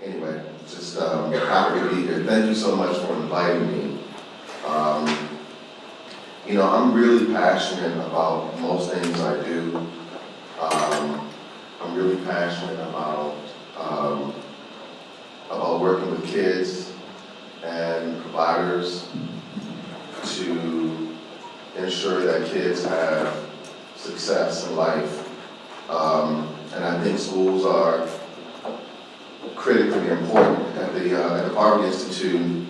Anyway, just happy to be here. Thank you so much for inviting me. I'm really passionate about most things I do. I'm really passionate about working with kids and providers to ensure that kids have success in life. And I think schools are critically important. At the Poverty Institute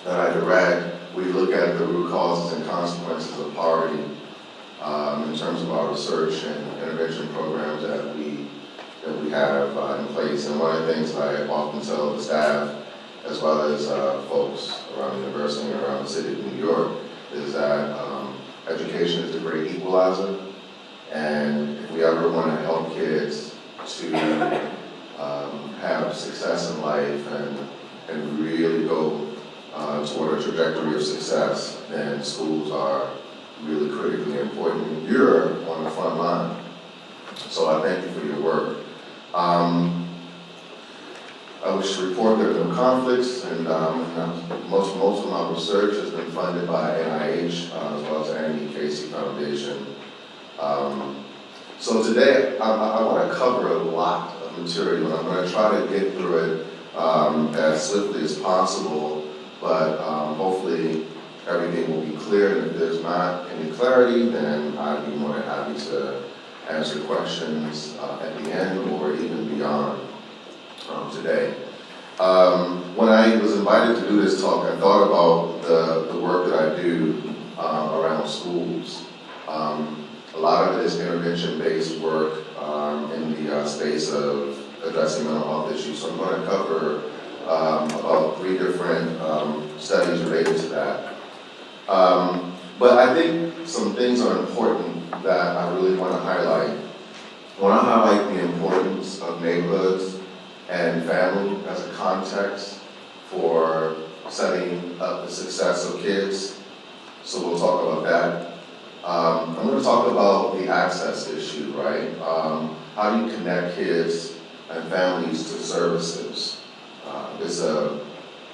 that I direct, we look at the root causes and consequences of poverty in terms of our research and intervention programs that we have in place. And one of the things I often tell the staff, as well as folks around the university and around the city of New York, is that education is a great equalizer. And if we ever want to help kids to have success in life and really go toward a trajectory of success, then schools are really critically important. You're on the front line, so I thank you for your work. I wish to report there are no conflicts, and most of my research has been funded by NIH as well as the Annie Casey Foundation. So today I want to cover a lot of material, and I'm going to try to get through it as swiftly as possible, but hopefully everything will be clear, and if there's not any clarity, then I'd be more than happy to answer questions at the end or even beyond today. When I was invited to do this talk, I thought about the work that I do around schools. A lot of it is intervention-based work in the space of addressing mental health issues. So I'm going to cover about 3 different studies related to that. But I think some things are important that I really want to highlight. I want to highlight the importance of neighborhoods and family as a context for setting up the success of kids. So we'll talk about that. I'm going to talk about the access issue, right? How do you connect kids and families to services? It's a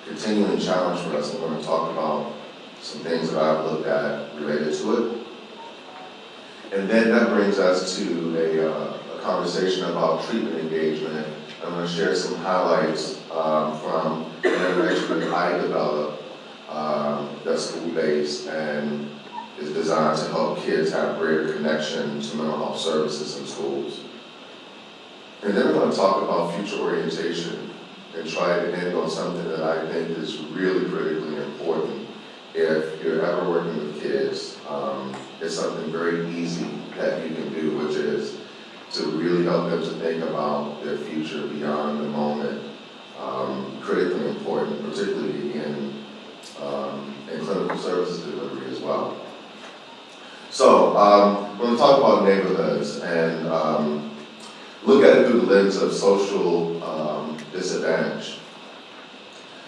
continuing challenge for us. I'm going to talk about some things that I've looked at related to it. And then that brings us to a conversation about treatment engagement. I'm going to share some highlights from an intervention that I developed that's school-based and is designed to help kids have greater connection to mental health services in schools. And then we're going to talk about future orientation and try to end on something that I think is really critically important. If you're ever working with kids, it's something very easy that you can do, which is to really help them to think about their future beyond the moment. Critically important, particularly in clinical services delivery as well. So we're going to talk about neighborhoods and look at it through the lens of social disadvantage.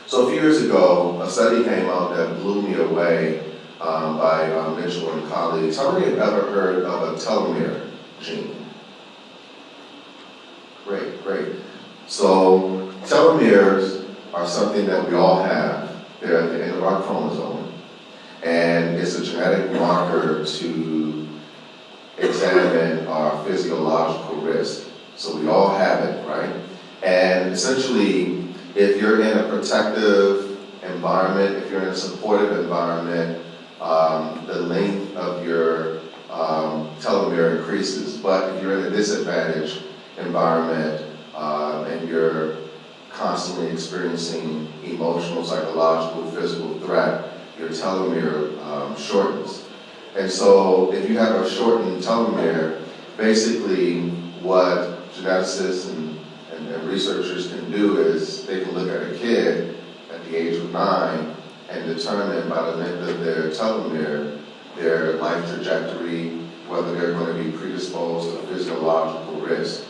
So a few years ago, a study came out that blew me away by Mitchell and colleagues. How many have ever heard of a telomere gene? Great. So telomeres are something that we all have. They're at the end of our chromosome. And it's a genetic marker to examine our physiological risk. So we all have it, right? And essentially, if you're in a protective environment, if you're in a supportive environment, the length of your telomere increases. But if you're in a disadvantaged environment and you're constantly experiencing emotional, psychological, physical threat, your telomere shortens. And so if you have a shortened telomere, basically what geneticists and researchers can do is they can look at a kid at the age of 9 and determine by the length of their telomere their life trajectory, whether they're going to be predisposed to physiological risk.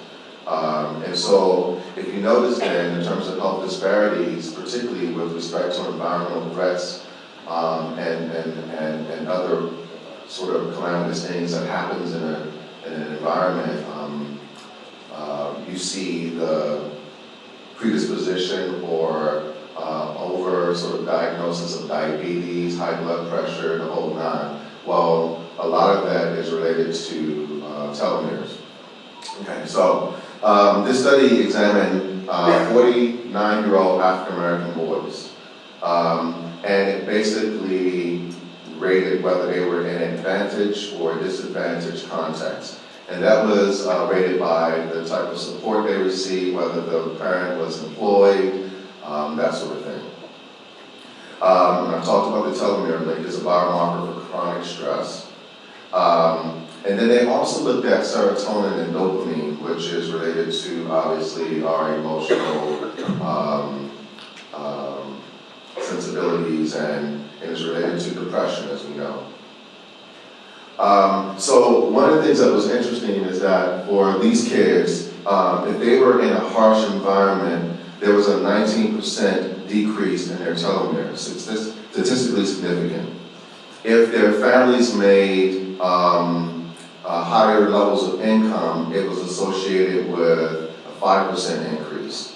And so if you notice then in terms of health disparities, particularly with respect to environmental threats and other sort of calamitous things that happens in an environment, you see the predisposition or over sort of diagnosis of diabetes, high blood pressure, the whole nine. Well, a lot of that is related to telomeres. Okay, so this study examined 49-year-old African-American boys, and it basically rated whether they were in advantage or disadvantage context. And that was rated by the type of support they received, whether the parent was employed, that sort of thing. And I talked about the telomere link as a biomarker for chronic stress. And then they also looked at serotonin and dopamine, which is related to, obviously, our emotional sensibilities and is related to depression, as we know. So one of the things that was interesting is that for these kids, if they were in a harsh environment, there was a 19% decrease in their telomeres. It's statistically significant. If their families made higher levels of income, it was associated with a 5% increase.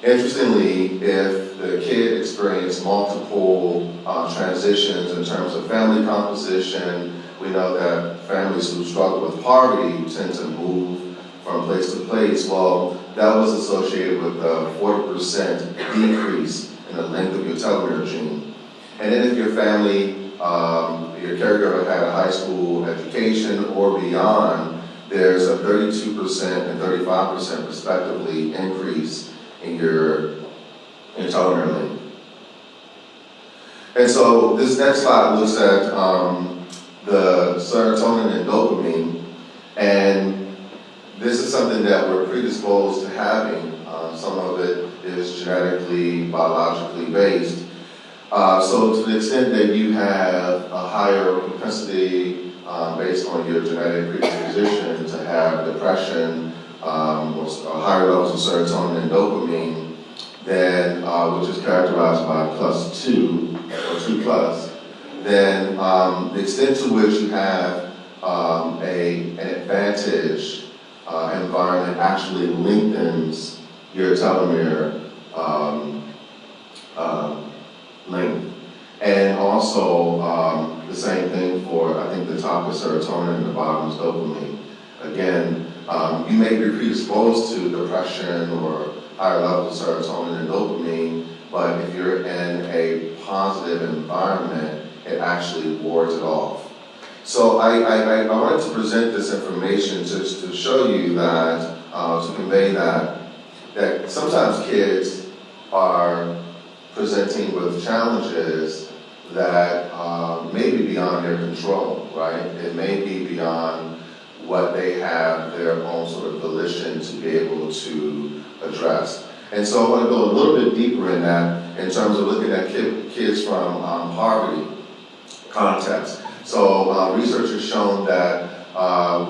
Interestingly, if the kid experienced multiple transitions in terms of family composition, we know that families who struggle with poverty tend to move from place to place. Well, that was associated with a 40% decrease in the length of your telomere gene. And then if your family, your caregiver had a high school education or beyond, there's a 32% and 35% respectively increase in your telomere length. And so this next slide looks at the serotonin and dopamine, and this is something that we're predisposed to having. Some of it is genetically, biologically based. So to the extent that you have a higher propensity based on your genetic predisposition to have depression, or higher levels of serotonin and dopamine, then which is characterized by +2 or 2+, then the extent to which you have an advantage environment actually lengthens your telomere length. And also the same thing for, I think the top is serotonin and the bottom is dopamine. Again, you may be predisposed to depression or higher levels of serotonin and dopamine, but if you're in a positive environment, it actually wards it off. So I wanted to present this information just to show you that, to convey that sometimes kids are presenting with challenges that may be beyond their control, right? It may be beyond what they have their own sort of volition to be able to address. And so I want to go a little bit deeper in that in terms of looking at kids from poverty context. So research has shown that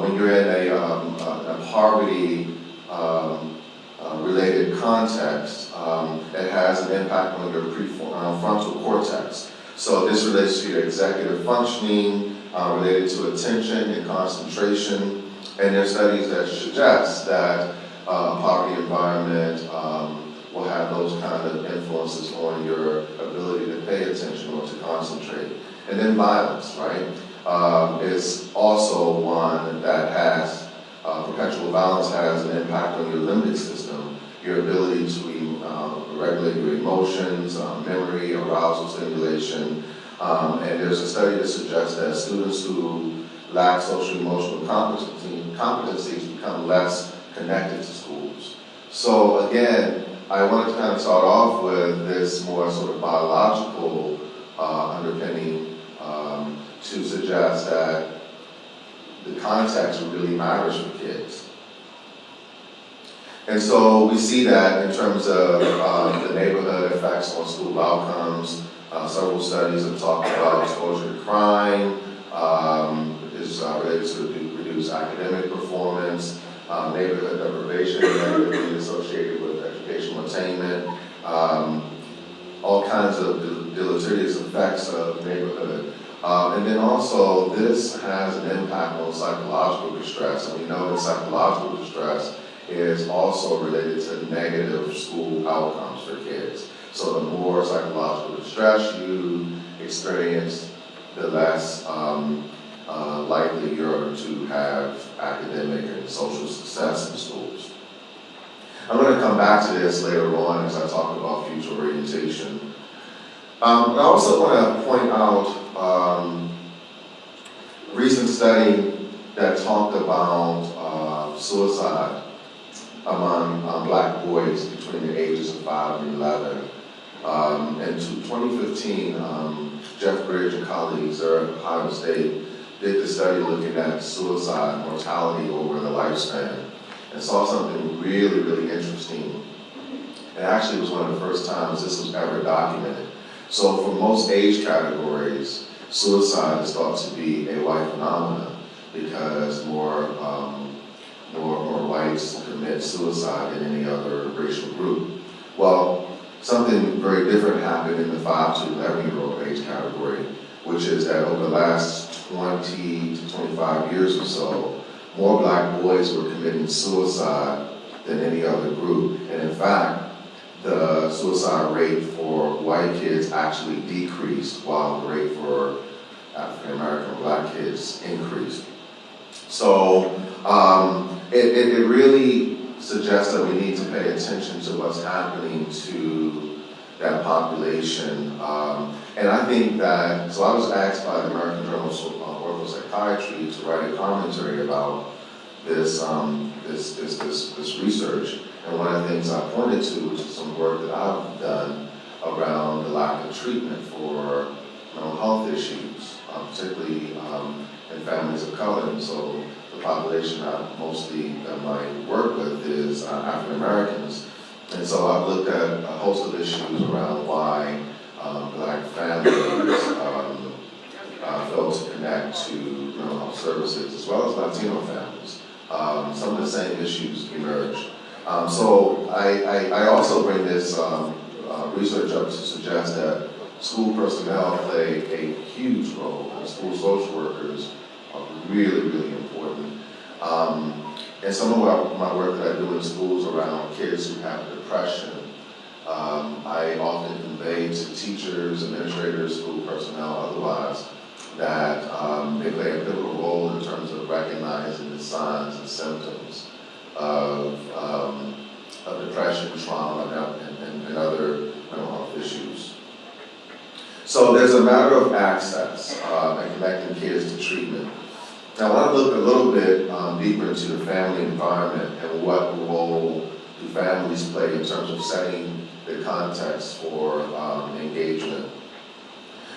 when you're in a poverty related context, it has an impact on your prefrontal cortex. So this relates to your executive functioning, related to attention and concentration. And there are studies that suggest that a poverty environment will have those kind of influences on your ability to pay attention or to concentrate. And then violence, right, is also one that has, perpetual violence has an impact on your limbic system, your ability to regulate your emotions, memory, arousal stimulation. And there's a study that suggests that students who lack social emotional competencies become less connected to schools. So again, I wanted to kind of start off with this more sort of biological underpinning to suggest that the context really matters for kids. And so we see that in terms of the neighborhood effects on school outcomes. Several studies have talked about exposure to crime, is related to reduced academic performance, neighborhood deprivation negatively associated with educational attainment, all kinds of deleterious effects of neighborhood. And then also, this has an impact on psychological distress. And we know that psychological distress is also related to negative school outcomes for kids. So the more psychological distress you experience, the less likely you're to have academic and social success in schools. I'm going to come back to this later on as I talk about future orientation. I also want to point out a recent study that talked about suicide among Black boys between the ages of 5 and 11. In 2015, Jeff Bridge and colleagues there at Ohio State did the study looking at suicide mortality over the lifespan and saw something really, really interesting. It actually was one of the first times this was ever documented. So for most age categories, suicide is thought to be a white phenomenon because more whites commit suicide than any other racial group. Well, something very different happened in the 5 to 11-year-old age category, which is that over the last 20 to 25 years or so, more Black boys were committing suicide than any other group. And in fact, the suicide rate for white kids actually decreased while the rate for African American Black kids increased. So it really suggests that we need to pay attention to what's happening to that population. And I think that, so I was asked by the American Journal of Orthopsychiatry to write a commentary about this research. And one of the things I pointed to, which is some work that I've done around the lack of treatment for mental health issues, particularly in families of color. And so the population I mostly might work with is African Americans. And so I've looked at a host of issues around why Black families fail to connect to mental health services, as well as Latino families. Some of the same issues emerge. So I also bring this research up to suggest that school personnel play a huge role, and school social workers are really, really important. And some of my work that I do in schools around kids who have depression, I often convey to teachers, administrators, school personnel, otherwise, that they play a pivotal role in terms of recognizing the signs and symptoms of depression, trauma, and other mental health issues. So there's a matter of access and connecting kids to treatment. Now I want to look a little bit deeper into the family environment and what role do families play in terms of setting the context for engagement.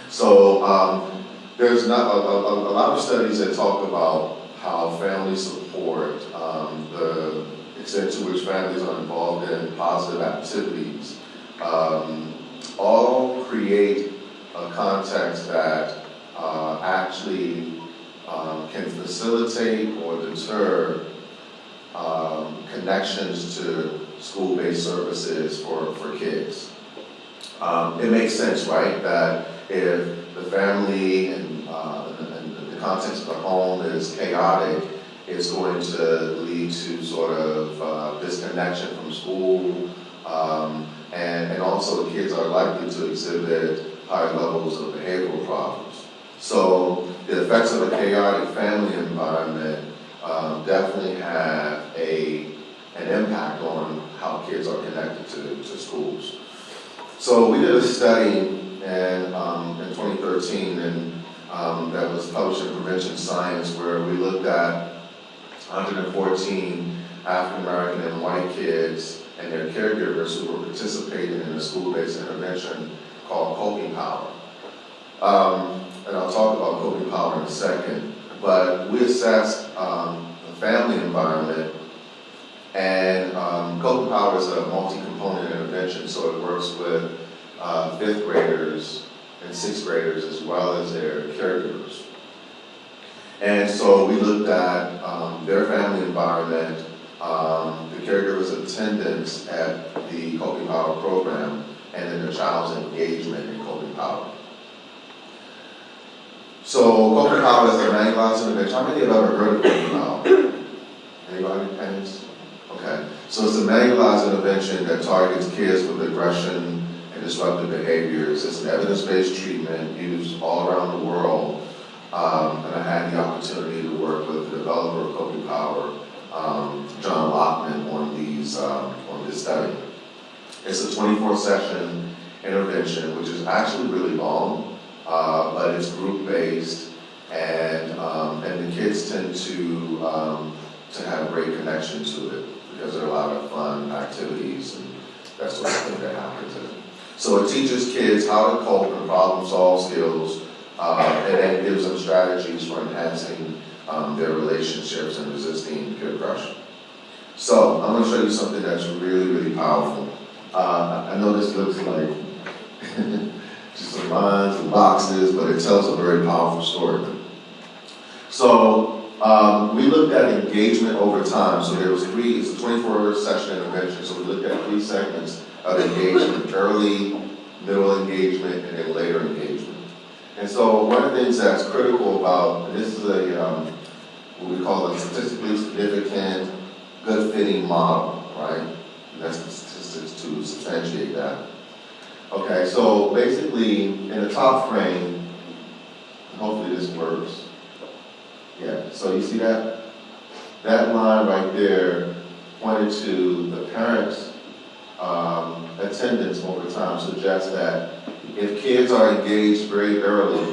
So there's not a lot of studies that talk about how family support, the extent to which families are involved in positive activities, all create a context that actually can facilitate or deter connections to school-based services for kids. It makes sense, right, that if the family and the context of the home is chaotic, it's going to lead to sort of disconnection from school, and also the kids are likely to exhibit high levels of behavioral problems. So the effects of a chaotic family environment definitely have an impact on how kids are connected to schools. So we did a study in 2013 and that was published in Prevention Science, where we looked at 114 African American and white kids and their caregivers who were participating in a school-based intervention called Coping Power. And I'll talk about Coping Power in a second, but we assessed the family environment, and Coping Power is a multi-component intervention, so it works with 5th graders and 6th graders as well as their caregivers. And so we looked at their family environment, the caregiver's attendance at the Coping Power program, and then the child's engagement in Coping Power. So Coping Power is a manualized intervention. How many of you have ever heard of Coping Power? Anybody? Hands? Okay. So it's a manualized intervention that targets kids with aggression and disruptive behaviors. It's an evidence-based treatment used all around the world. And I had the opportunity to work with the developer of Coping Power, John Lockman, on this study. It's a 24-session intervention, which is actually really long, but it's group-based, and the kids tend to have a great connection to it because there are a lot of fun activities and that sort of thing that happens in it. So it teaches kids how to cope and problem-solve skills, and then gives them strategies for enhancing their relationships and resisting peer pressure. So I'm going to show you something that's really, really powerful. I know this looks like just some lines and boxes, but it tells a very powerful story. So we looked at engagement over time. So there was it's a 24-session intervention, so we looked at 3 segments of engagement: early, middle engagement, and then later engagement. And so one of the things that's critical about, and this is what we call a statistically significant, good-fitting model, right? And that's the statistics to substantiate that. Okay, so basically, in the top frame, hopefully this works. Yeah, so you see that? That line right there pointed to the parents' attendance over time suggests that if kids are engaged very early,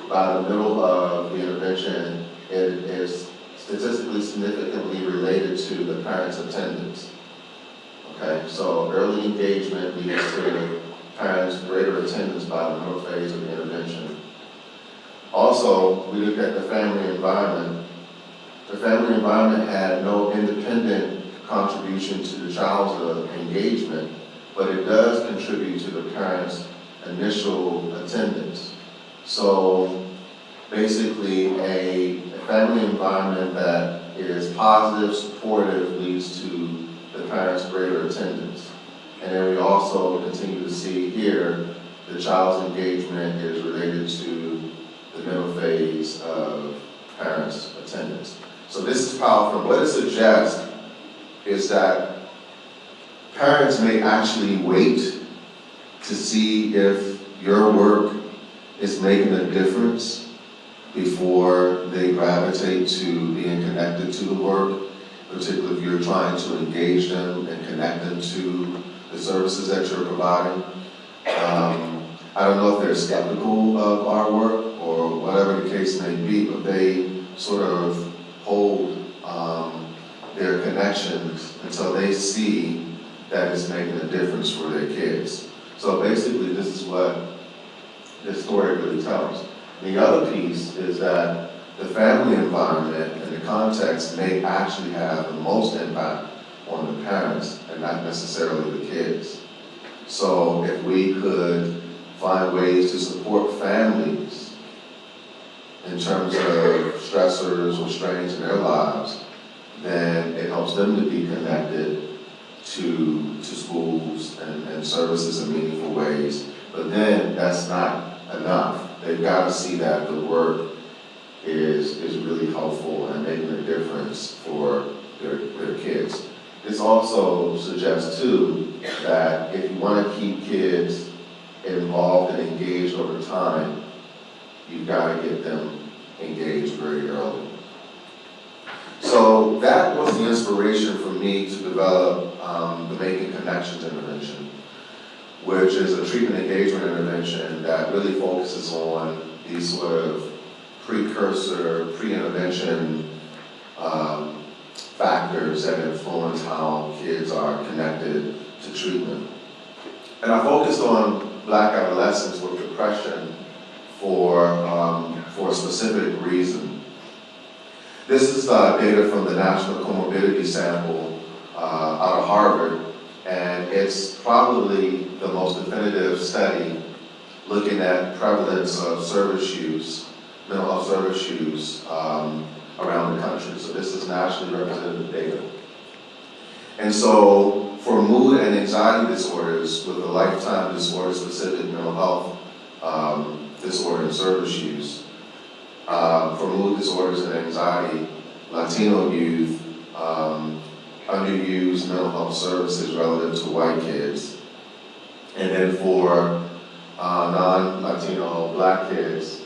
by the middle of the intervention, it is statistically significantly related to the parents' attendance. Okay, so early engagement leads to parents' greater attendance by the middle phase of the intervention. Also, we looked at the family environment. The family environment had no independent contribution to the child's engagement, but it does contribute to the parents' initial attendance. So basically, a family environment that is positive, supportive, leads to the parents' greater attendance. And then we also continue to see here the child's engagement is related to the middle phase of parents' attendance. So this is powerful. What it suggests is that parents may actually wait to see if your work is making a difference before they gravitate to being connected to the work, particularly if you're trying to engage them and connect them to the services that you're providing. I don't know if they're skeptical of our work or whatever the case may be, but they sort of hold their connections until they see that it's making a difference for their kids. So basically, this is what this story really tells. The other piece is that the family environment and the context may actually have the most impact on the parents and not necessarily the kids. So if we could find ways to support families in terms of stressors or strains in their lives, then it helps them to be connected to schools and services in meaningful ways. But then that's not enough. They've got to see that the work is really helpful and making a difference for their kids. This also suggests, too, that if you want to keep kids involved and engaged over time, you've got to get them engaged very early. So that was the inspiration for me to develop the Making Connections intervention, which is a treatment engagement intervention that really focuses on these sort of precursor, pre-intervention factors that influence how kids are connected to treatment. And I focused on Black adolescents with depression for a specific reason. This is data from the National Comorbidity Sample out of Harvard, and it's probably the most definitive study looking at prevalence of service use, mental health service use around the country. So this is nationally representative data. And so for mood and anxiety disorders with a lifetime disorder-specific mental health disorder and service use, for mood disorders and anxiety, Latino youth underused mental health services relative to white kids. And then for non-Latino Black kids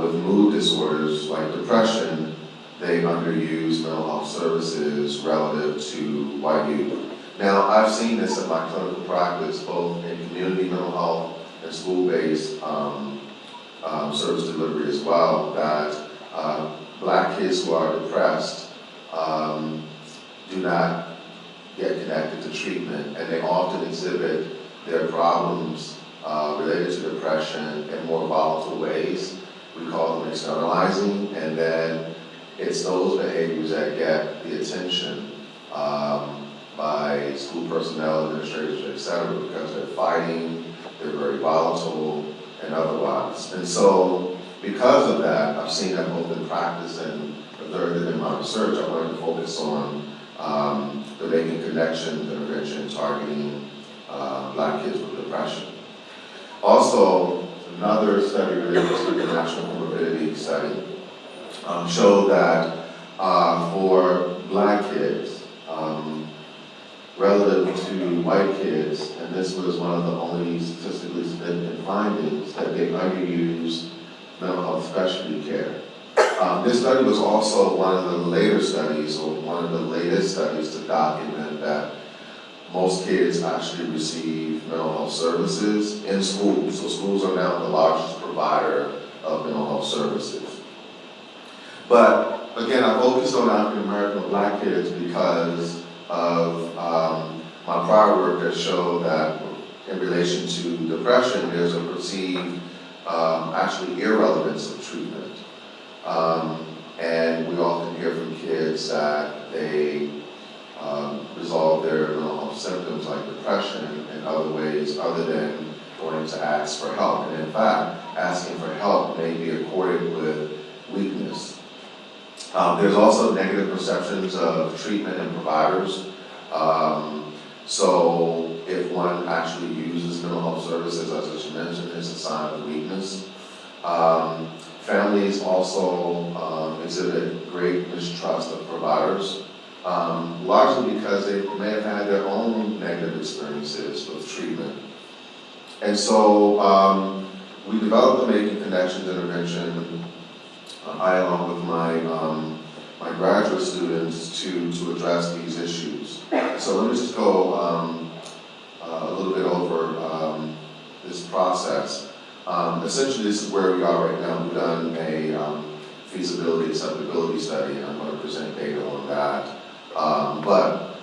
with mood disorders like depression, they underuse mental health services relative to white youth. Now, I've seen this in my clinical practice, both in community mental health and school-based service delivery as well, that Black kids who are depressed do not get connected to treatment, and they often exhibit their problems related to depression in more volatile ways. We call them externalizing, and then it's those behaviors that get the attention by school personnel, administrators, et cetera, because they're fighting, they're very volatile, and otherwise. And so, because of that, I've seen that both in practice and observed it in my research. I wanted to focus on the making connections, intervention, targeting Black kids with depression. Also, another study related to the National Comorbidity Study showed that for Black kids, relative to white kids, and this was one of the only statistically significant findings, that they underuse mental health specialty care. This study was also one of the later studies, or one of the latest studies to document that most kids actually receive mental health services in schools. So schools are now the largest provider of mental health services. But again, I focused on African American Black kids because of my prior work that showed that in relation to depression, there's a perceived actually irrelevance of treatment. And we often hear from kids that they resolve their mental health symptoms like depression in other ways other than going to ask for help. And in fact, asking for help may be accorded with weakness. There's also negative perceptions of treatment and providers. So if one actually uses mental health services, as I just mentioned, it's a sign of weakness. Families also exhibit great mistrust of providers, largely because they may have had their own negative experiences with treatment. And so we developed the Making Connections intervention, I along with my graduate students, to address these issues. So let me just go a little bit over this process. Essentially, this is where we are right now. We've done a feasibility acceptability study, and I'm going to present data on that. But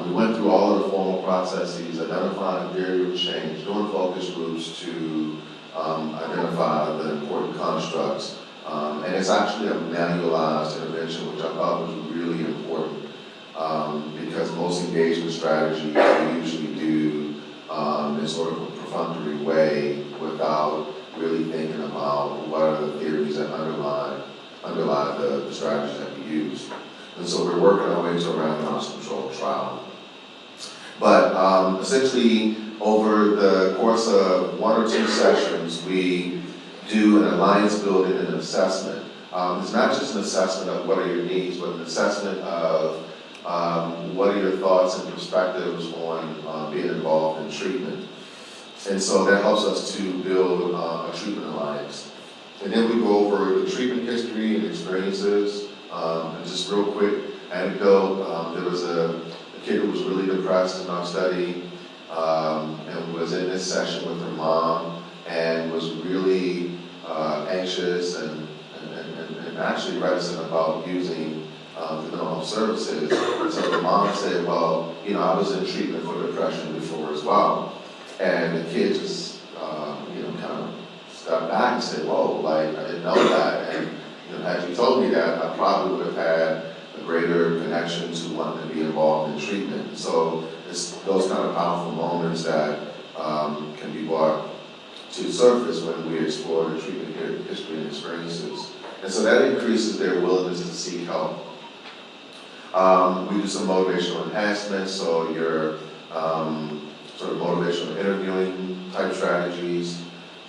we went through all of the formal processes, identifying theory of change, doing focus groups to identify the important constructs. And it's actually a manualized intervention, which I thought was really important because most engagement strategies we usually do in sort of a perfunctory way without really thinking about what are the theories that underlie the strategies that we use. And so we're working our way to a randomized controlled trial. But essentially, over the course of 1 or 2 sessions, we do an alliance building and an assessment. It's not just an assessment of what are your needs, but an assessment of what are your thoughts and perspectives on being involved in treatment. And so that helps us to build a treatment alliance. And then we go over the treatment history and experiences. And just real quick anecdote, there was a kid who was really depressed in our study and was in this session with her mom and was really anxious and actually reticent about using the mental health services. So the mom said, well, I was in treatment for depression before as well. And the kid just, kind of stepped back and said, whoa, I didn't know that. And, had you told me that, I probably would have had a greater connection to wanting to be involved in treatment. So it's those kind of powerful moments that can be brought to the surface when we explore the treatment history and experiences. And so that increases their willingness to seek help. We do some motivational enhancements, so your sort of motivational interviewing type strategies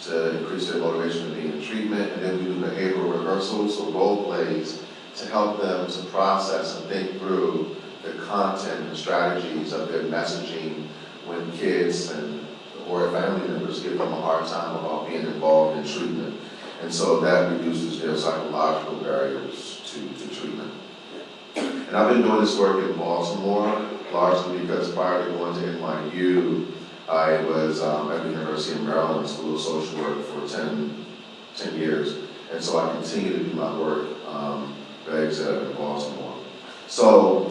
to increase their motivation to be in treatment. And then we do behavioral rehearsals, so role plays, to help them to process and think through the content and strategies of their messaging when kids or family members give them a hard time about being involved in treatment. And so that reduces their psychological barriers to treatment. And I've been doing this work in Baltimore, largely because prior to going to NYU, I was at the University of Maryland School of Social Work for 10 years. And so I continue to do my work that I said in Baltimore. So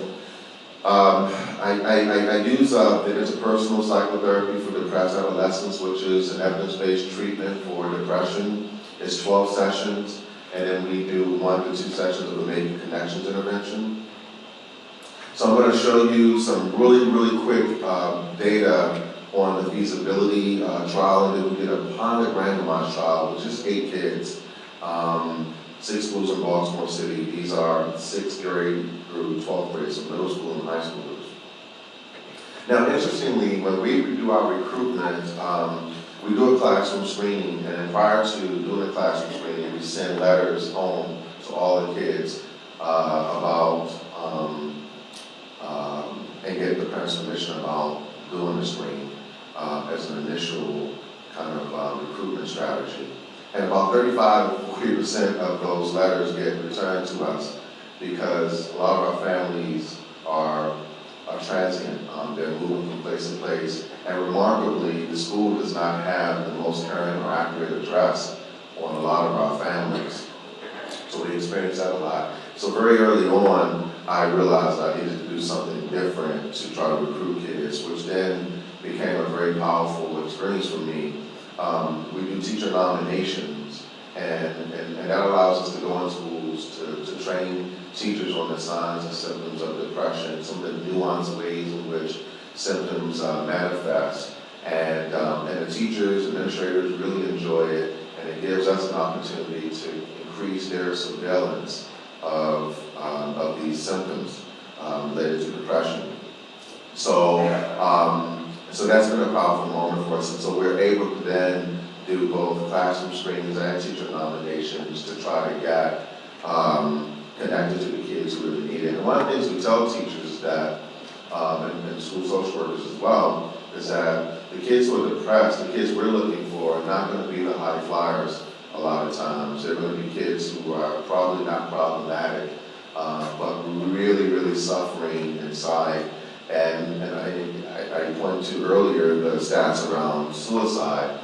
I use the interpersonal psychotherapy for depressed adolescents, which is an evidence-based treatment for depression. It's 12 sessions, and then we do 1 to 2 sessions of the Making Connections intervention. So I'm going to show you some really quick data on the feasibility trial, and then we did a pilot randomized trial with just 8 kids, 6 schools in Baltimore City. These are 6th grade through 12th grade, so middle school and high schoolers. Now, interestingly, when we do our recruitment, we do a classroom screening, and then prior to doing the classroom screening, we send letters home to all the kids about and get the parents' permission about doing the screening as an initial kind of recruitment strategy. And about 35 to 40% of those letters get returned to us because a lot of our families are transient. They're moving from place to place. And remarkably, the school does not have the most current or accurate address on a lot of our families. So we experience that a lot. So very early on, I realized I needed to do something different to try to recruit kids, which then became a very powerful experience for me. We do teacher nominations, and that allows us to go in schools to train teachers on the signs and symptoms of depression, some of the nuanced ways in which symptoms manifest. And the teachers, administrators really enjoy it, and it gives us an opportunity to increase their surveillance of these symptoms related to depression. So that's been a powerful moment for us. And so we're able to then do both classroom screenings and teacher nominations to try to get connected to the kids who really need it. And one of the things we tell teachers is that, and school social workers as well, is that the kids who are depressed, the kids we're looking for, are not going to be the high flyers a lot of times. They're going to be kids who are probably not problematic, but really suffering inside. And I pointed to earlier the stats around suicide.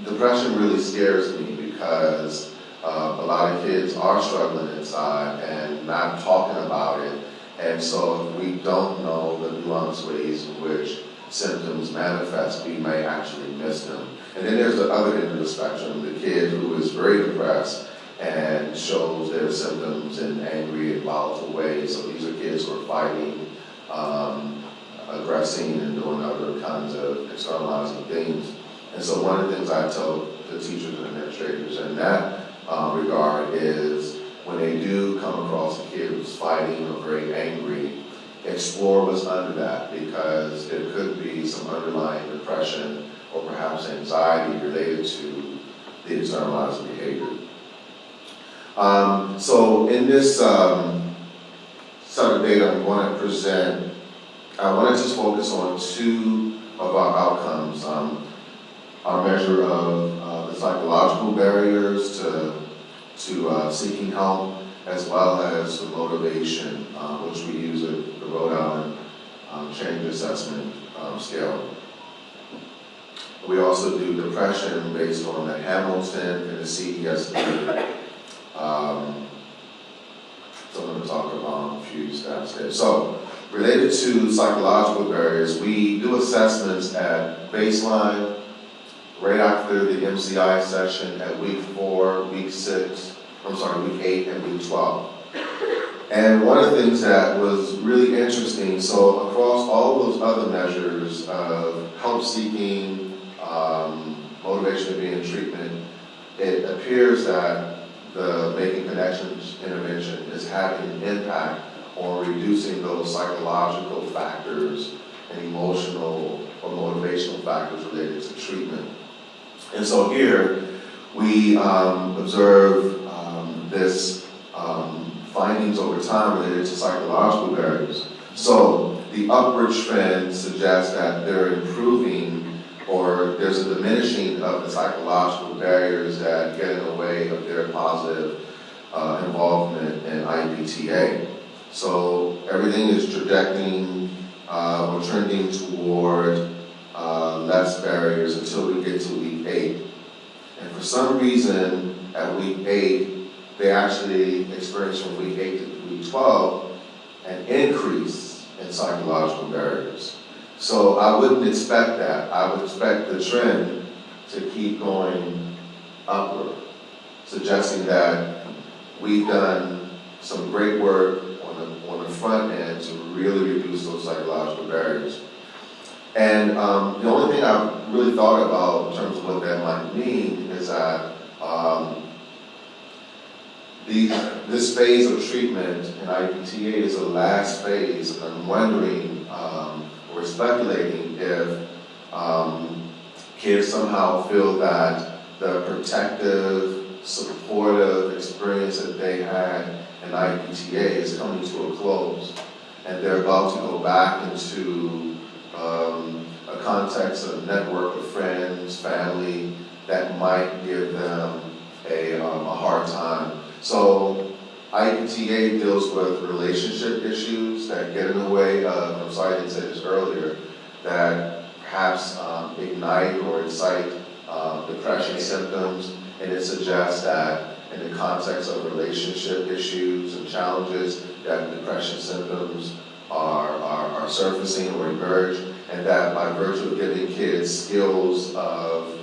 Depression really scares me because a lot of kids are struggling inside and not talking about it. And so if we don't know the nuanced ways in which symptoms manifest, we may actually miss them. And then there's the other end of the spectrum, the kid who is very depressed and shows their symptoms in angry and volatile ways. So these are kids who are fighting, aggressing, and doing other kinds of externalizing things. And so one of the things I tell the teachers and administrators in that regard is when they do come across a kid who's fighting or very angry, explore what's under that, because there could be some underlying depression or perhaps anxiety related to the externalizing behavior. So in this set of data I'm going to present, I want to just focus on 2 of our outcomes. Our measure of the psychological barriers to seeking help, as well as the motivation, which we use at the Rhode Island Change Assessment Scale. We also do depression based on the Hamilton and the CESD. So I'm going to talk about a few stats there. So, related to psychological barriers, we do assessments at baseline, right after the MCI session, at week 4, week 8, and week 12. And one of the things that was really interesting, so across all of those other measures of help seeking, motivation to be in treatment, it appears that the Making Connections intervention is having an impact on reducing those psychological factors and emotional or motivational factors related to treatment. And so here we observe this findings over time related to psychological barriers. So the upward trend suggests that they're improving, or there's a diminishing of the psychological barriers that get in the way of their positive involvement in IPTA. So everything is trending toward less barriers until we get to week 8. And for some reason, at week 8, they actually experience from week 8 to week 12 an increase in psychological barriers. So I wouldn't expect that. I would expect the trend to keep going upward, suggesting that we've done some great work on the front end to really reduce those psychological barriers. And the only thing I've really thought about in terms of what that might mean is that this phase of treatment in IPTA is the last phase, and I'm wondering, or speculating if kids somehow feel that the protective, supportive experience that they had in IPTA is coming to a close, and they're about to go back into a context of network of friends, family, that might give them a hard time. So IPTA deals with relationship issues that get in the way of, I'm sorry I didn't say this earlier, that perhaps ignite or incite depression symptoms, and it suggests that in the context of relationship issues and challenges, that depression symptoms are surfacing or emerge, and that by virtue of giving kids skills of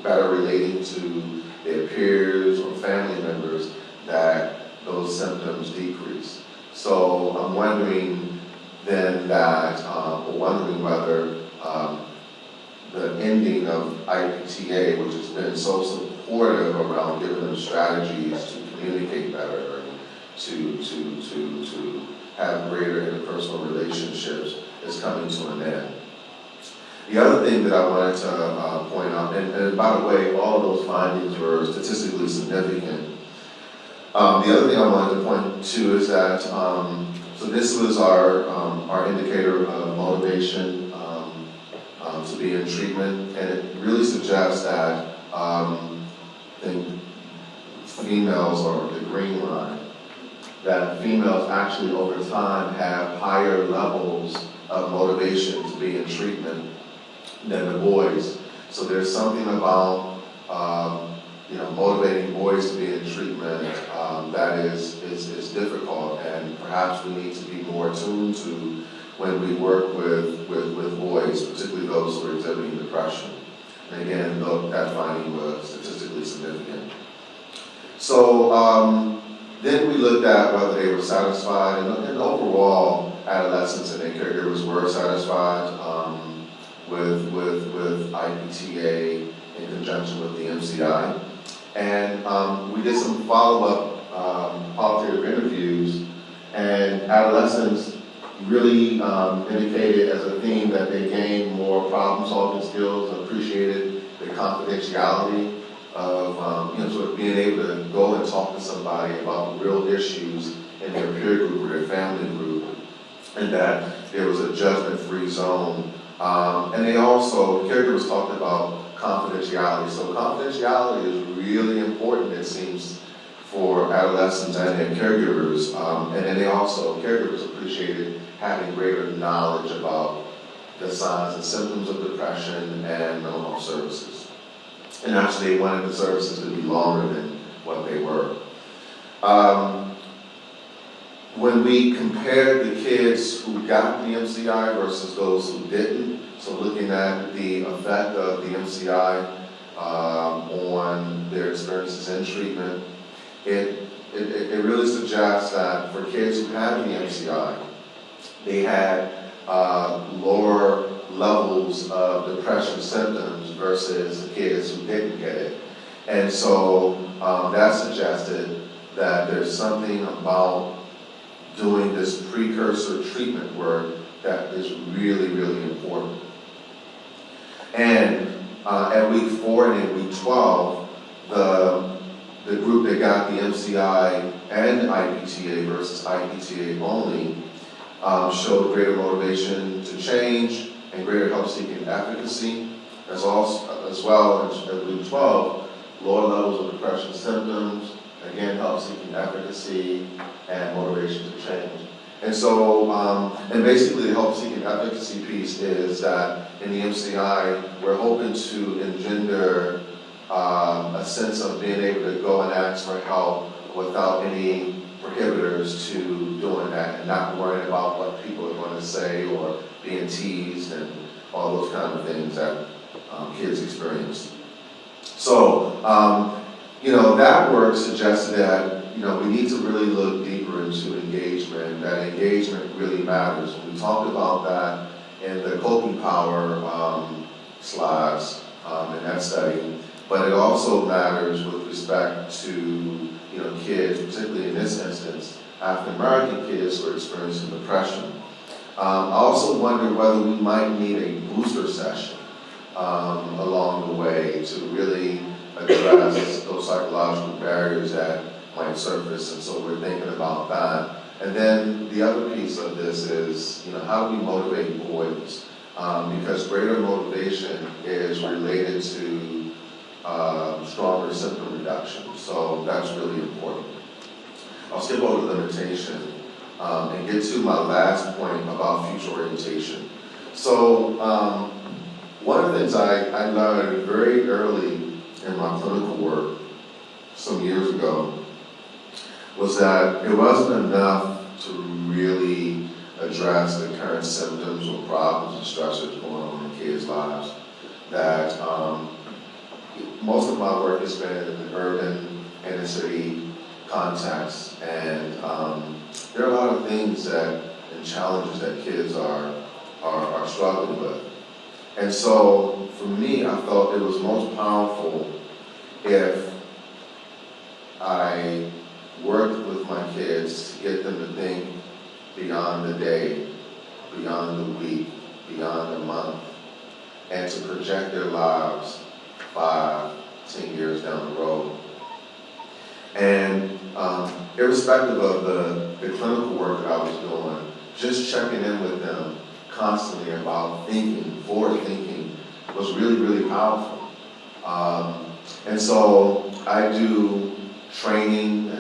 better relating to their peers or family members, that those symptoms decrease. So I'm wondering then that, or wondering whether the ending of IPTA, which has been so supportive around giving them strategies to communicate better and to have greater interpersonal relationships, is coming to an end. The other thing that I wanted to point out, and by the way, all of those findings were statistically significant. The other thing I wanted to point to is that, so this was our indicator of motivation to be in treatment, and it really suggests that females, or the green line, that females actually over time have higher levels of motivation to be in treatment than the boys. So there's something about motivating boys to be in treatment that is difficult, and perhaps we need to be more attuned to when we work with boys, particularly those who are exhibiting depression. And again, that finding was statistically significant. So then we looked at whether they were satisfied, and overall, adolescents and their caregivers were satisfied with IPTA in conjunction with the MCI. And we did some follow-up qualitative interviews, and adolescents really indicated as a theme that they gained more problem-solving skills, appreciated the confidentiality of sort of being able to go and talk to somebody about real issues in their peer group or their family group, and that there was a judgment-free zone. And they also, caregivers talked about confidentiality. So confidentiality is really important, it seems, for adolescents and their caregivers. And then they also, caregivers appreciated having greater knowledge about the signs and symptoms of depression and mental health services. And actually, they wanted the services to be longer than what they were. When we compared the kids who got the MCI versus those who didn't, so looking at the effect of the MCI on their experiences in treatment, it really suggests that for kids who had the MCI, they had lower levels of depression symptoms versus the kids who didn't get it. And so that suggested that there's something about doing this precursor treatment work that is really, really important. And at week 4 and in week 12, the the group that got the MCI and IPTA versus IPTA only showed greater motivation to change and greater help-seeking efficacy, as well as group 12, lower levels of depression symptoms, again, help-seeking efficacy and motivation to change. And so, and basically the help-seeking efficacy piece is that in the MCI, we're hoping to engender a sense of being able to go and ask for help without any prohibitors to doing that and not worrying about what people are going to say or being teased and all those kind of things that kids experience. So, that work suggested that, we need to really look deeper into engagement. That engagement really matters. We talked about that in the coping power slides in that study, but it also matters with respect to, kids, particularly in this instance, African American kids who are experiencing depression. I also wonder whether we might need a booster session along the way to really address those psychological barriers that might surface, and so we're thinking about that. And then the other piece of this is, how do we motivate boys? Because greater motivation is related to stronger symptom reduction, so that's really important. I'll skip over limitation and get to my last point about future orientation. So one of the things I learned very early in my clinical work some years ago was that it wasn't enough to really address the current symptoms or problems and stressors going on in kids' lives. That most of my work has been in the urban, inner city context, and there are a lot of things and challenges that kids are struggling with. And so, for me, I felt it was most powerful if I worked with my kids to get them to think beyond the day, beyond the week, beyond the month, and to project their lives 5, 10 years down the road. And irrespective of the clinical work that I was doing, just checking in with them constantly about forward thinking was really, really powerful. And so I do training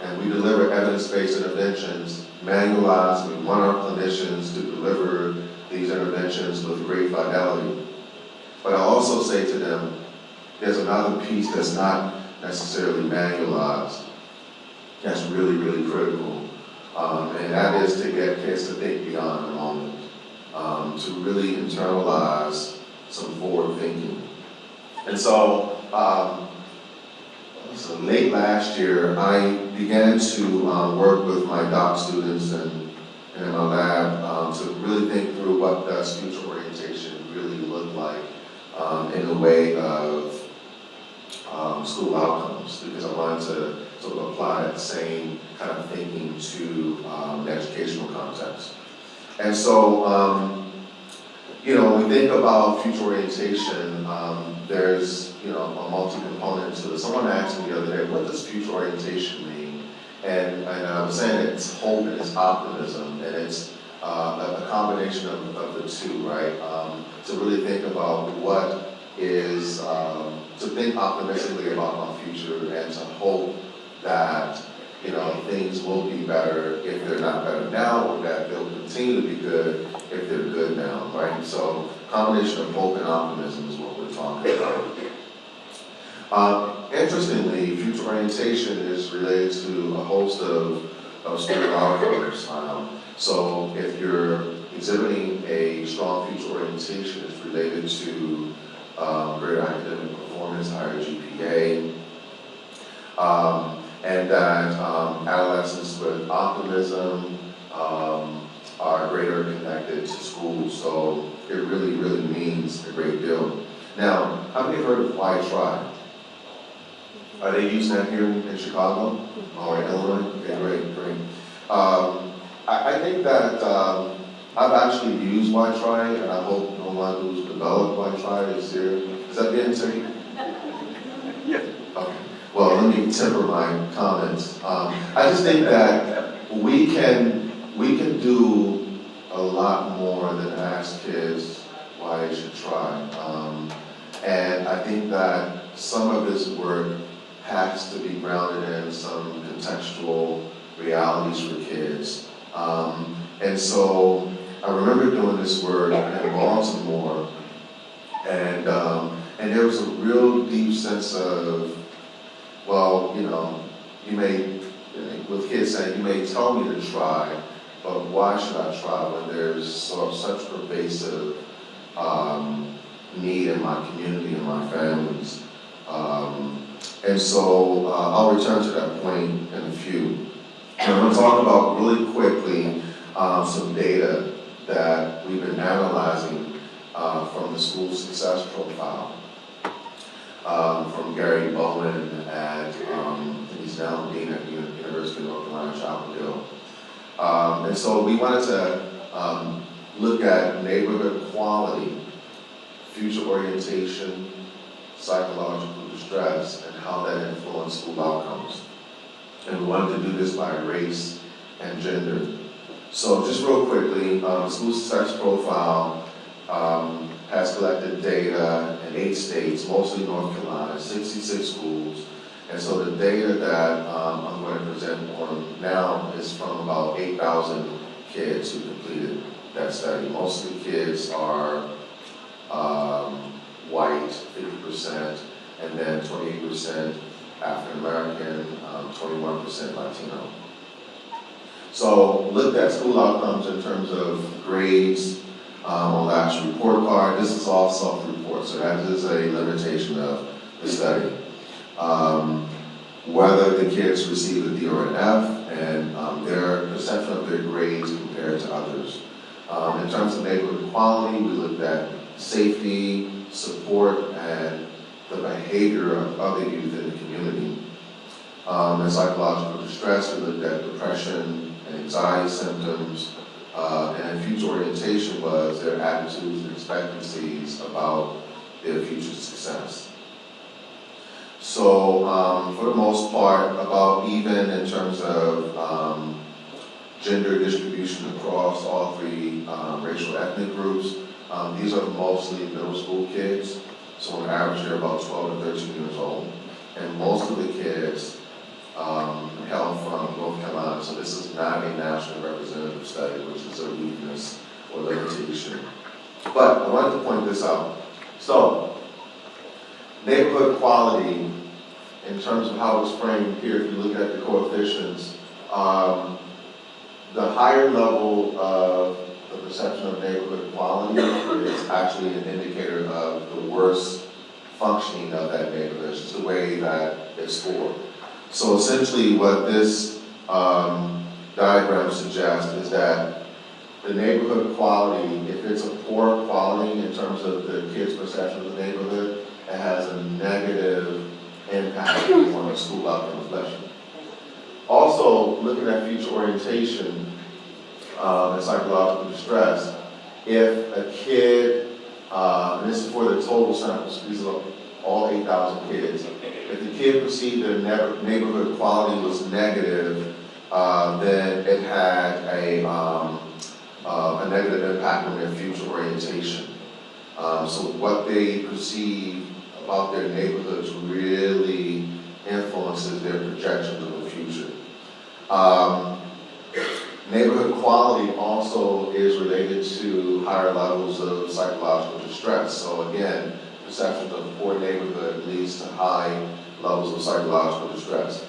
and we deliver evidence-based interventions, manualized. We want our clinicians to deliver these interventions with great fidelity. But I also say to them, there's another piece that's not necessarily manualized. That's really, really critical. And that is to get kids to think beyond the moment, to really internalize some forward thinking. And so, late last year, I began to work with my doc students and in my lab to really think through what does future orientation really look like in the way of school outcomes, because I wanted to sort of apply that same kind of thinking to the educational context. And so, when we think about future orientation, there's, a multi-component to it. Someone asked me the other day, what does future orientation mean? And I was saying that it's hope and it's optimism, and it's a combination of the two, right? To really think about what is, to think optimistically about my future and to hope that, things will be better if they're not better now, or that they'll continue to be good if they're good now, right? So, combination of hope and optimism is what we're talking about. Interestingly, future orientation is related to a host of student outcomes. So, if you're exhibiting a strong future orientation, it's related to greater academic performance, higher GPA, and that adolescents with optimism are greater connected to school. So it really, really means a great deal. Now, how many have heard of Why Try? Are they using that here in Chicago? All right, Illinois? Okay, great. I think that I've actually used Why Try, and I hope no one who's developed Why Try is here. Is that the answer? Yeah. Okay. well, let me temper my comments. I just think that we can do a lot more than ask kids why they should try. And I think that some of this work has to be grounded in some contextual realities for kids. And so I remember doing this work in Baltimore, and there was a real deep sense of, well, you may, with kids saying, you may tell me to try, but why should I try when there's such pervasive need in my community and my families? And so I'll return to that point in a few. I'm going to talk about really quickly some data that we've been analyzing from the school success profile from Gary Bowen at, he's now dean at the University of North Carolina, Chapel Hill. And so we wanted to look at neighborhood quality, future orientation, psychological distress, and how that influenced school outcomes. And we wanted to do this by race and gender. So just real quickly, school success profile has collected data in 8 states, mostly North Carolina, 66 schools. And so the data that I'm going to present on now is from about 8,000 kids who completed that study. Most of the kids are white, 50%, and then 28% African American, 21% Latino. So looked at school outcomes in terms of grades on last report card. This is all self-report, so that is a limitation of the study. Whether the kids receive a D or an F, and their perception of their grades compared to others. In terms of neighborhood quality, we looked at safety, support, and the behavior of other youth in the community. In psychological distress, we looked at depression and anxiety symptoms, and future orientation was their attitudes and expectancies about their future success. So, for the most part, about even in terms of gender distribution across all 3 racial ethnic groups, these are mostly middle school kids. So on average, they're about 12 to 13 years old. And most of the kids hail from North Carolina, so this is not a national representative study, which is a weakness or limitation. But I wanted to point this out. So, neighborhood quality, in terms of how it's framed here, if you look at the coefficients, the higher level of the perception of neighborhood quality is actually an indicator of the worst functioning of that neighborhood. It's just the way that it's scored. So essentially what this diagram suggests is that the neighborhood quality, if it's a poor quality in terms of the kids' perception of the neighborhood, it has a negative impact on the school outcome reflection. Also, looking at future orientation and psychological distress, if a kid, and this is for the total samples, these are all 8,000 kids, if the kid perceived their neighborhood quality was negative, then it had a negative impact on their future orientation. So what they perceive about their neighborhoods really influences their projections of the future. Neighborhood quality also is related to higher levels of psychological distress. So again, perceptions of a poor neighborhood leads to high levels of psychological distress.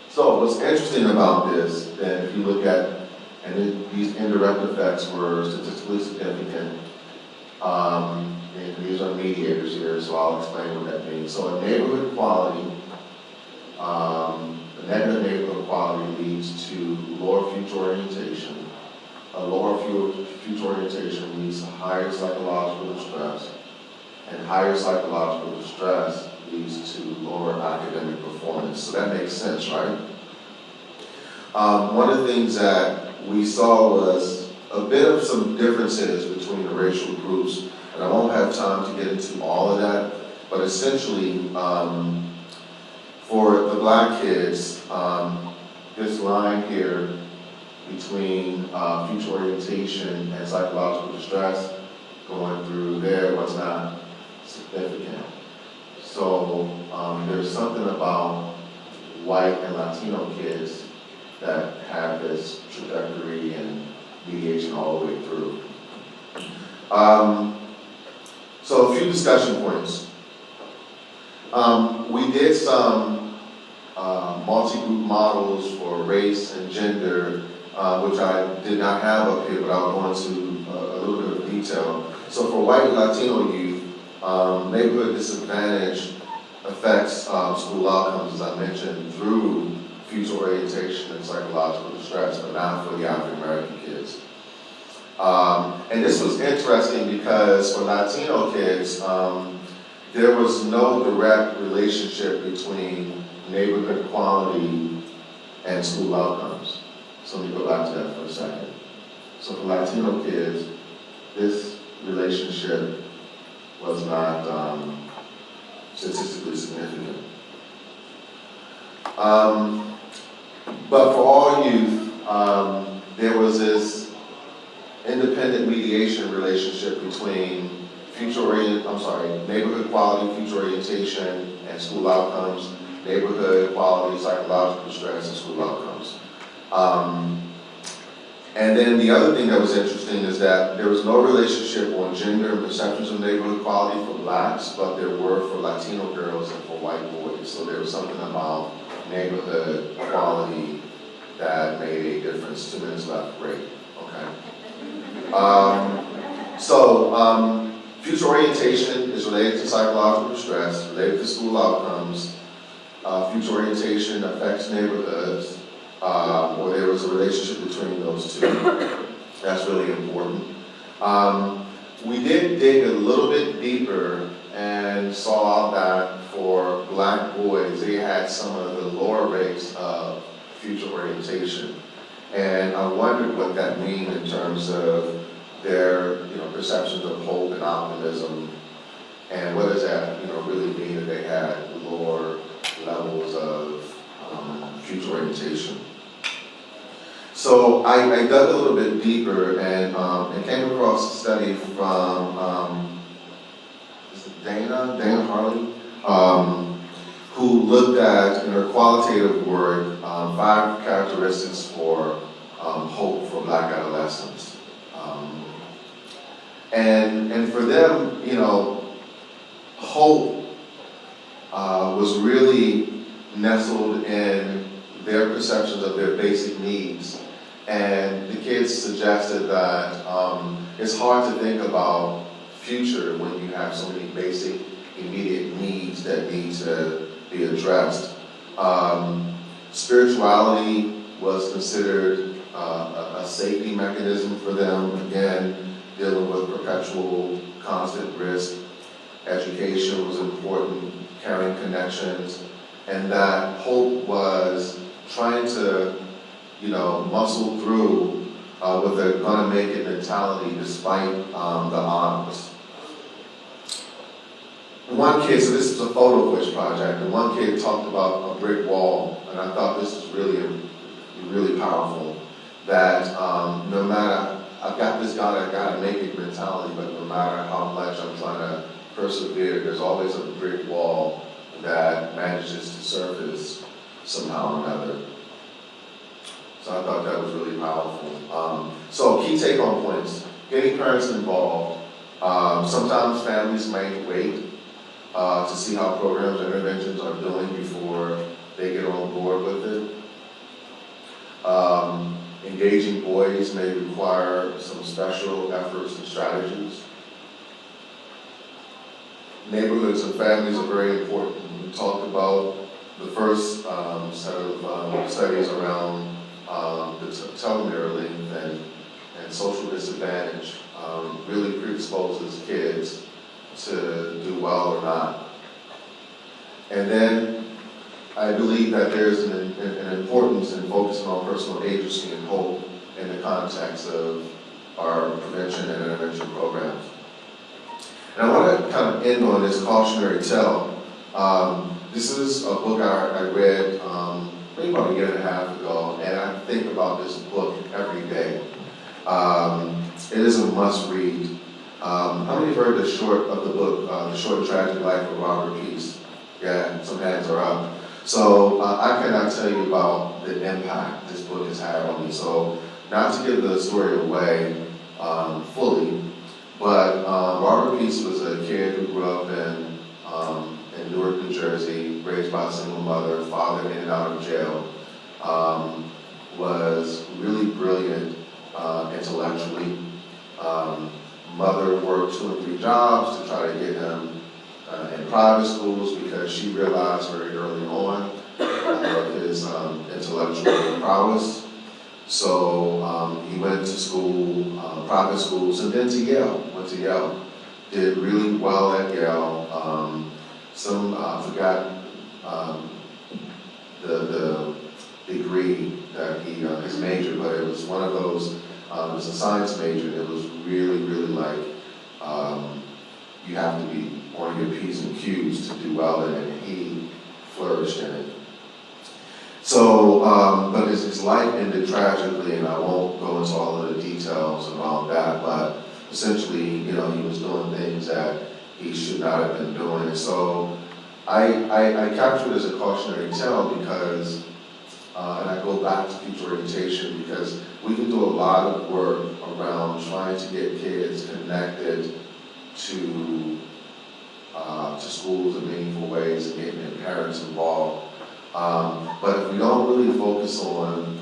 So what's interesting about this, then, if you look at, and these indirect effects were statistically significant, and these are mediators here, so I'll explain what that means. So a neighborhood quality, the negative neighborhood quality leads to lower future orientation. A lower future orientation leads to higher psychological distress, and higher psychological distress leads to lower academic performance. So that makes sense, right? One of the things that we saw was a bit of some differences between the racial groups, and I won't have time to get into all of that, but essentially, For the black kids, this line here between future orientation and psychological distress going through there was not significant. So there's something about white and Latino kids that have this trajectory and mediation all the way through. So a few discussion points. We did some multi-group models for race and gender, which I did not have up here, but I'll go into a little bit of detail. So for white and Latino youth, neighborhood disadvantage affects school outcomes, as I mentioned, through future orientation and psychological distress, but not for the African American kids. And this was interesting because for Latino kids, there was no direct relationship between neighborhood quality and school outcomes. So let me go back to that for a second. So for Latino kids, this relationship was not statistically significant. But for all youth, there was this independent mediation relationship between neighborhood quality, future orientation, and school outcomes, neighborhood quality, psychological distress, and school outcomes. And then the other thing that was interesting is that there was no relationship on gender and perceptions of neighborhood quality for blacks, but there were for Latino girls and for white boys. So there was something about neighborhood quality that made a difference. 2 minutes left, great, okay. Future orientation is related to psychological distress, related to school outcomes. Future orientation affects neighborhoods, or there was a relationship between those two. That's really important. We did dig a little bit deeper and saw that for black boys, they had some of the lower rates of future orientation. And I wondered what that means in terms of their perceptions of hope and optimism, and what does that really mean that they had lower levels of future orientation. So I dug a little bit deeper and came across a study from Dana Harley, who looked at, in her qualitative work, 5 characteristics for hope for black adolescents. And for them, hope was really nestled in their perceptions of their basic needs. And the kids suggested that it's hard to think about future when you have so many basic, immediate needs that need to be addressed. Spirituality was considered a safety mechanism for them, again, dealing with perpetual, constant risk. Education was important, carrying connections, and that hope was trying to, muscle through with a gonna make it mentality despite the odds. One kid, so this is a photo quiz project, and one kid talked about a brick wall, and I thought this was really powerful, that no matter, I've got this gotta make it mentality, but no matter how much I'm trying to persevere, there's always a brick wall that manages to surface somehow or another. So I thought that was really powerful. So key take-home points, getting parents involved. Sometimes families may wait to see how programs and interventions are doing before they get on board with it. Engaging boys may require some special efforts and strategies. Neighborhoods and families are very important. We talked about the first set of studies around the telomere length and social disadvantage really predisposes kids to do well or not. And then I believe that there's an importance in focusing on personal agency and hope in the context of our prevention and intervention programs. And I want to kind of end on this cautionary tale. This is a book I read maybe about a year and a half ago, and I think about this book every day. It is a must-read. How many have heard the short of the book, The Short and Tragic Life of Robert Peace? Yeah, some hands are up. So I cannot tell you about the impact this book has had on me. So not to give the story away fully, but Robert Peace was a kid who grew up in Newark, New Jersey, raised by a single mother, father in and out of jail, was really brilliant intellectually. Mother worked 2 and 3 jobs to try to get him in private schools because she realized very early on of his intellectual prowess. So he went to school, private schools, and then to Yale. Went to Yale, did really well at Yale. I forgot the degree that his major, but it was one of those. It was a science major. And it was really, really like you have to be on your P's and Q's to do well in it, and he flourished in it. So, but his life ended tragically, and I won't go into all of the details about that, but essentially, he was doing things that he should not have been doing. So I capture it as a cautionary tale because, and I go back to future orientation because we can do a lot of work around trying to get kids connected to schools in meaningful ways and getting their parents involved. But if we don't really focus on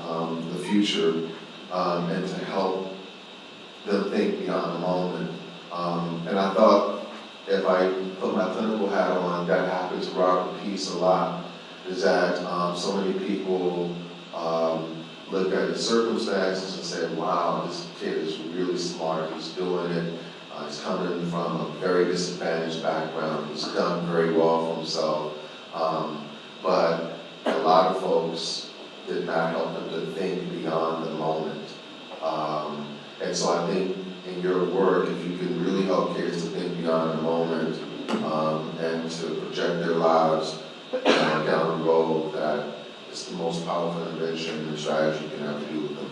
the future and to help them think beyond the moment, and I thought if I put my clinical hat on, that happens to Robert Peace a lot, is that so many people look at his circumstances and say, wow, this kid is really smart, he's doing it. He's coming from a very disadvantaged background. He's done very well for himself. But a lot of folks did not help him to think beyond the moment. And so I think in your work, if you can really help kids to think beyond the moment and to project their lives down the road, that it's the most powerful invention and strategy you can ever do with them.